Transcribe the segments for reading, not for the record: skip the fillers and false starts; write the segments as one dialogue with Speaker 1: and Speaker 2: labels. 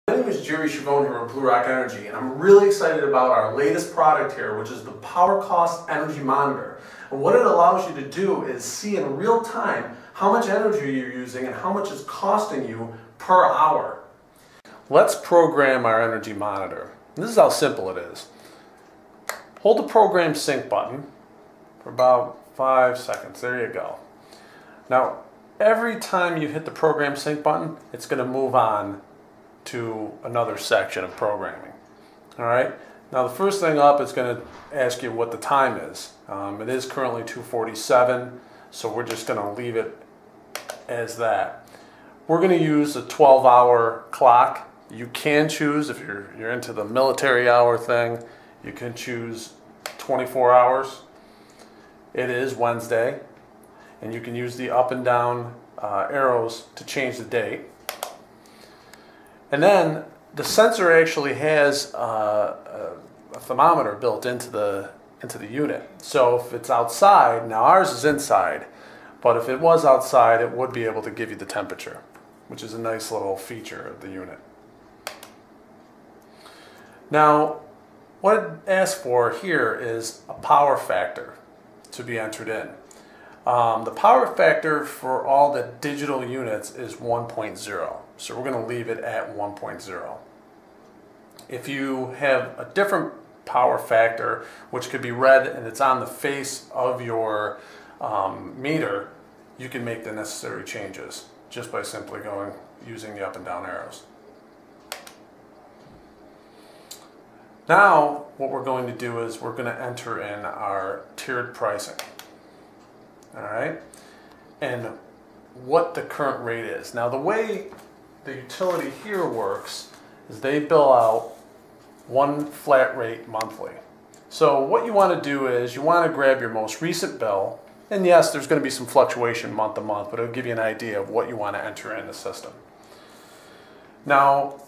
Speaker 1: My name is Jerry Chavone here with Bluerock Energy, and I'm really excited about our latest product here, which is the PowerCost Energy Monitor. And what it allows you to do is see in real time how much energy you're using and how much it's costing you per hour. Let's program our energy monitor. This is how simple it is. Hold the program sync button for about 5 seconds. There you go. Now, every time you hit the program sync button, it's going to move on to another section of programming. Alright, now the first thing up is going to ask you what the time is. It is currently 2:47, so we're just going to leave it as that. We're going to use a 12-hour clock. You can choose, if you're into the military hour thing, you can choose 24 hours. It is Wednesday, and you can use the up and down arrows to change the date. And then the sensor actually has a thermometer built into the unit. So if it's outside, now ours is inside, but if it was outside, it would be able to give you the temperature, which is a nice little feature of the unit. Now, what it asks for here is a power factor to be entered in. The power factor for all the digital units is 1.0, so we're going to leave it at 1.0. If you have a different power factor, which could be read and it's on the face of your meter, you can make the necessary changes just by simply using the up and down arrows. Now, what we're going to do is we're going to enter in our tiered pricing. Alright, and what the current rate is. Now, the way the utility here works is they bill out one flat rate monthly. So what you want to do is you want to grab your most recent bill, and yes, there's going to be some fluctuation month to month, but it'll give you an idea of what you want to enter in the system. Now,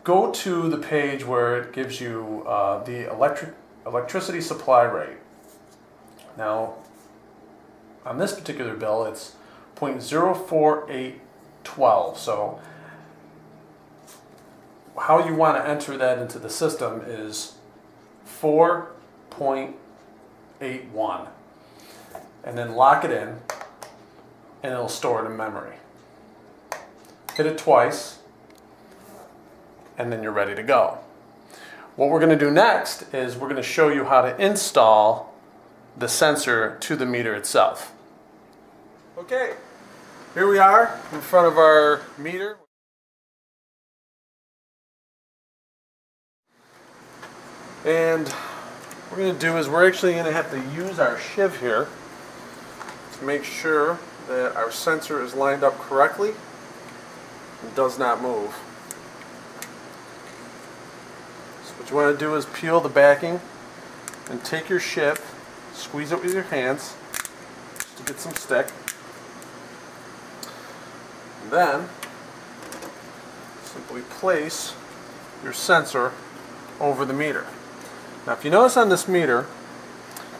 Speaker 1: go to the page where it gives you the electricity supply rate. Now, on this particular bill, it's 0.04812. So how you want to enter that into the system is 4.81. And then lock it in, and it'll store it in memory. Hit it twice, and then you're ready to go. What we're going to do next is we're going to show you how to install the sensor to the meter itself. Okay, here we are in front of our meter. And what we're going to do is we're actually going to have to use our shiv here to make sure that our sensor is lined up correctly and does not move. So what you want to do is peel the backing and take your shiv, squeeze it with your hands just to get some stick. And then simply place your sensor over the meter. Now, if you notice on this meter,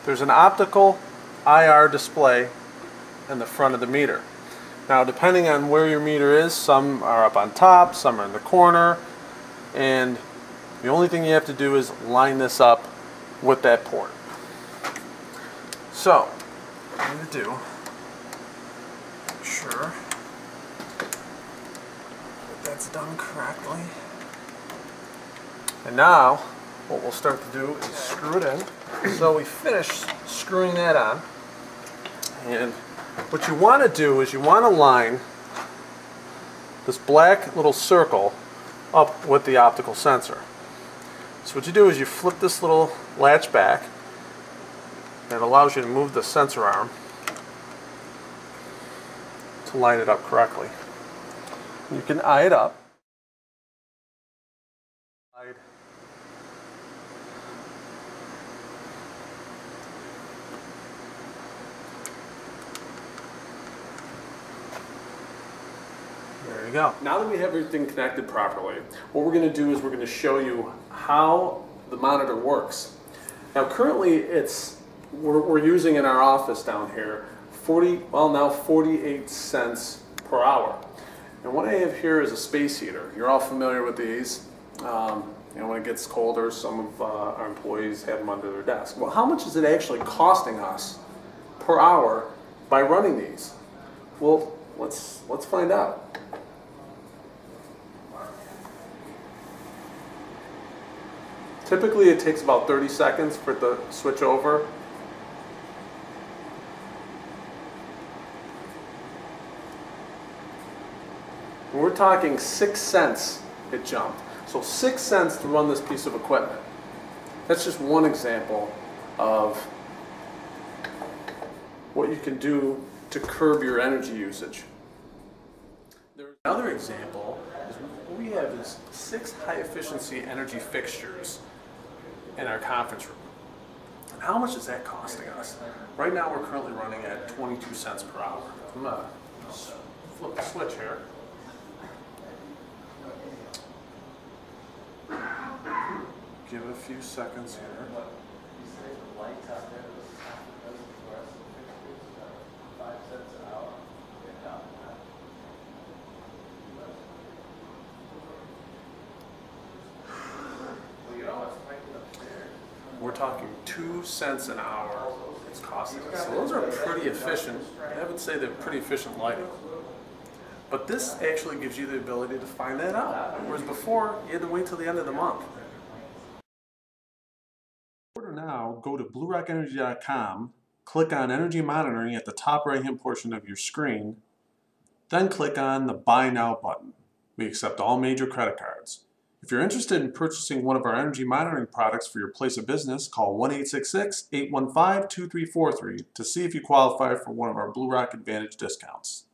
Speaker 1: there's an optical IR display in the front of the meter. Now, depending on where your meter is, some are up on top, some are in the corner, and the only thing you have to do is line this up with that port. So, what I'm going to do, make sure that that's done correctly. And now, what we'll start to do is screw it in. So we finish screwing that on. And what you want to do is you want to line this black little circle up with the optical sensor. So what you do is you flip this little latch back, and it allows you to move the sensor arm to line it up correctly. You can eye it up. There you go. Now that we have everything connected properly, what we're going to do is we're going to show you how the monitor works. Now currently we're using in our office down here now 48 cents per hour. And what I have here is a space heater. You're all familiar with these. When it gets colder, some of our employees have them under their desk. Well, how much is it actually costing us per hour by running these? Well, let's find out. Typically, it takes about 30 seconds for it to switch over. We're talking 6 cents it jumped. So 6 cents to run this piece of equipment. That's just one example of what you can do to curb your energy usage. Another example is what we have is 6 high-efficiency energy fixtures in our conference room. And how much is that costing us? Right now we're currently running at 22 cents per hour. I'm going to flip the switch here. Give it a few seconds here. We're talking 2 cents an hour it's costing us. So those are pretty efficient. I would say they're pretty efficient lighting. But this actually gives you the ability to find that out. Whereas before, you had to wait till the end of the month. Order now, go to bluerockenergy.com, click on Energy Monitoring at the top right-hand portion of your screen, then click on the Buy Now button. We accept all major credit cards. If you're interested in purchasing one of our energy monitoring products for your place of business, call 1-866-815-2343 to see if you qualify for one of our Bluerock Advantage discounts.